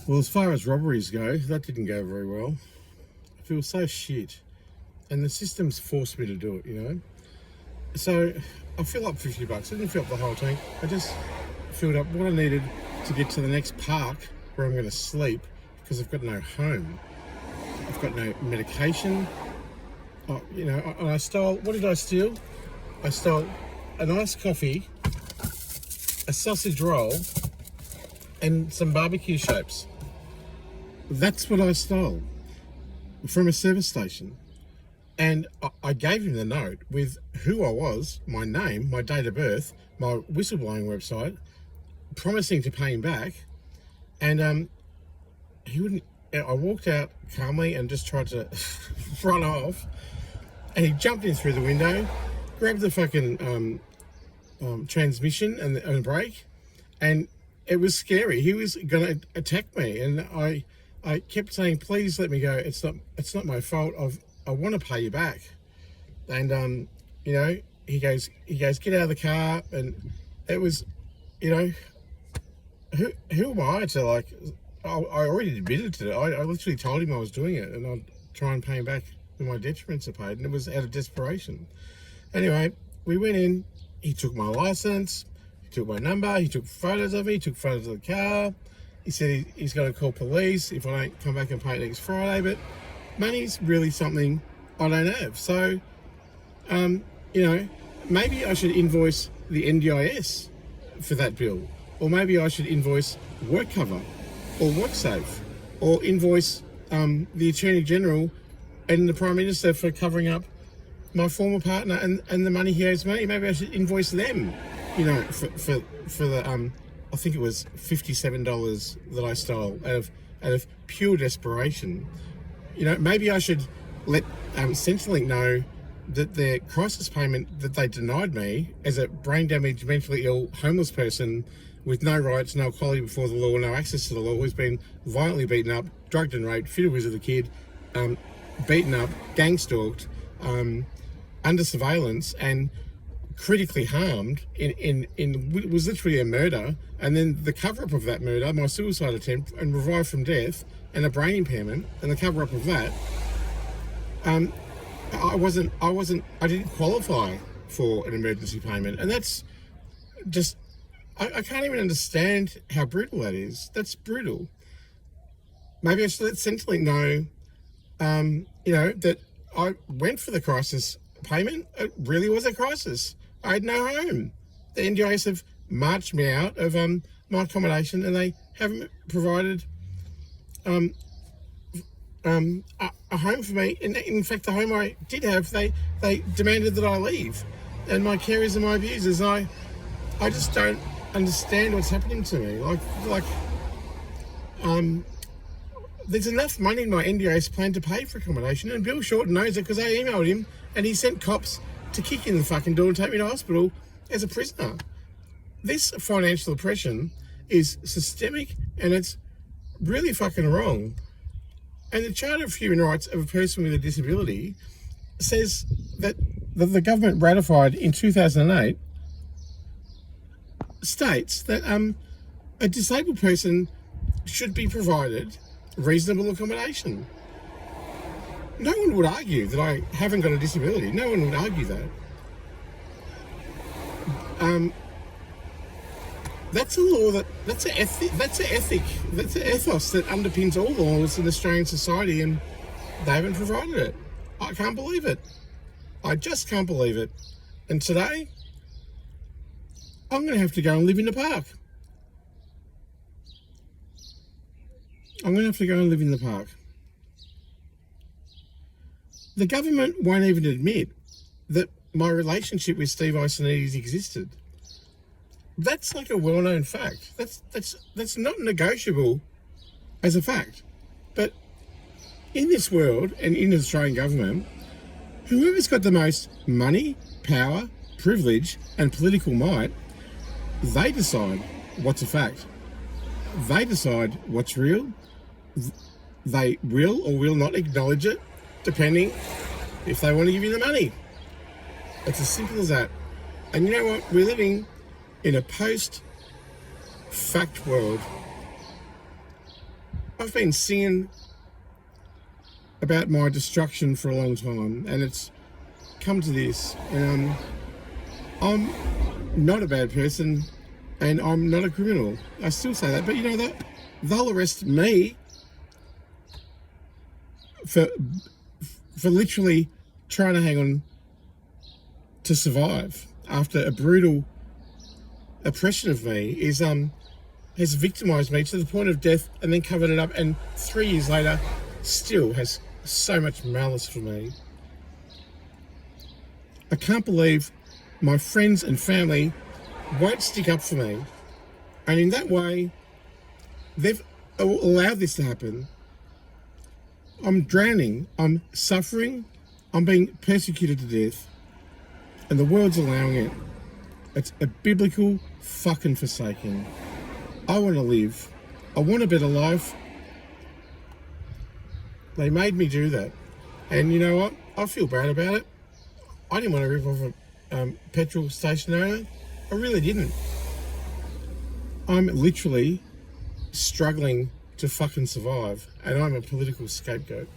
Well, as far as robberies go, that didn't go very well. I feel so shit. And the system's forced me to do it, you know? So I fill up $50. I didn't fill up the whole tank. I just filled up what I needed to get to the next park where I'm going to sleep because I've got no home. I've got no medication. Oh, you know, I stole, what did I steal? I stole an iced coffee, a sausage roll, and some barbecue shapes. That's what I stole from a service station. And I gave him the note with who I was, my name, my date of birth, my whistleblowing website, promising to pay him back. And he wouldn't. I walked out calmly and just tried to run off. And he jumped in through the window, grabbed the fucking transmission and the brake, and it was scary. He was going to attack me, and I kept saying, "Please let me go. It's not my fault. I want to pay you back." And you know, he goes, "Get out of the car." And it was, you know, who am I to like? I already admitted to it. I literally told him I was doing it, and I'd try and pay him back when my detriments are paid, and it was out of desperation. Anyway, we went in. He took my license. He took my number. He took photos of me. He took photos of the car. He said he's going to call police if I don't come back and pay it next Friday. But money's really something I don't have. So, you know, maybe I should invoice the NDIS for that bill. Or maybe I should invoice WorkCover or WorkSafe, or invoice the Attorney General and the Prime Minister for covering up my former partner and the money he owes me. Maybe I should invoice them, you know, for the I think it was $57 that I stole out of pure desperation. You know, maybe I should let Centrelink know that their crisis payment that they denied me as a brain damaged, mentally ill, homeless person with no rights, no equality before the law, no access to the law, who's been violently beaten up, drugged and raped, fiddled with as a kid, beaten up, gang stalked, under surveillance and critically harmed in it was literally a murder, and then the cover-up of that murder, my suicide attempt and revived from death and a brain impairment, and the cover-up of that, I didn't qualify for an emergency payment. And that's just, I can't even understand how brutal that is. That's brutal. Maybe I should let Centrelink know, you know, that I went for the crisis payment. It really was a crisis. I had no home. The NDIS have marched me out of my accommodation, and they haven't provided a home for me. In fact, the home I did have, they demanded that I leave, and my carers and my abusers. I just don't understand what's happening to me. There's enough money in my NDIS plan to pay for accommodation, and Bill Shorten knows it because I emailed him, and he sent cops to kick in the fucking door and take me to hospital as a prisoner. This financial oppression is systemic, and it's really fucking wrong. And the Charter of Human Rights of a Person with a Disability says that the government ratified in 2008 states that a disabled person should be provided reasonable accommodation. No one would argue that I haven't got a disability. No one would argue that. That's a law that's an ethos that underpins all laws in Australian society, and they haven't provided it. I can't believe it. I just can't believe it. And today, I'm going to have to go and live in the park. I'm going to have to go and live in the park. The government won't even admit that my relationship with Steve Icenides existed. That's like a well-known fact. That's not negotiable as a fact. But in this world and in the Australian government, whoever's got the most money, power, privilege, and political might, they decide what's a fact. They decide what's real. They will or will not acknowledge it, depending if they want to give you the money. It's as simple as that. And you know what? We're living in a post-fact world. I've been singing about my destruction for a long time, and it's come to this. And I'm not a bad person, and I'm not a criminal. I still say that, but you know that they'll arrest me for literally trying to hang on to survive after a brutal oppression of me has victimised me to the point of death and then covered it up, and 3 years later still has so much malice for me. I can't believe my friends and family won't stick up for me, and in that way they've allowed this to happen. I'm drowning, I'm suffering, I'm being persecuted to death, and the world's allowing it. It's a biblical fucking forsaking. I want to live. I want a better life. They made me do that. And you know what? I feel bad about it. I didn't want to rip off a petrol station owner. I really didn't. I'm literally struggling to fucking survive, and I'm a political scapegoat.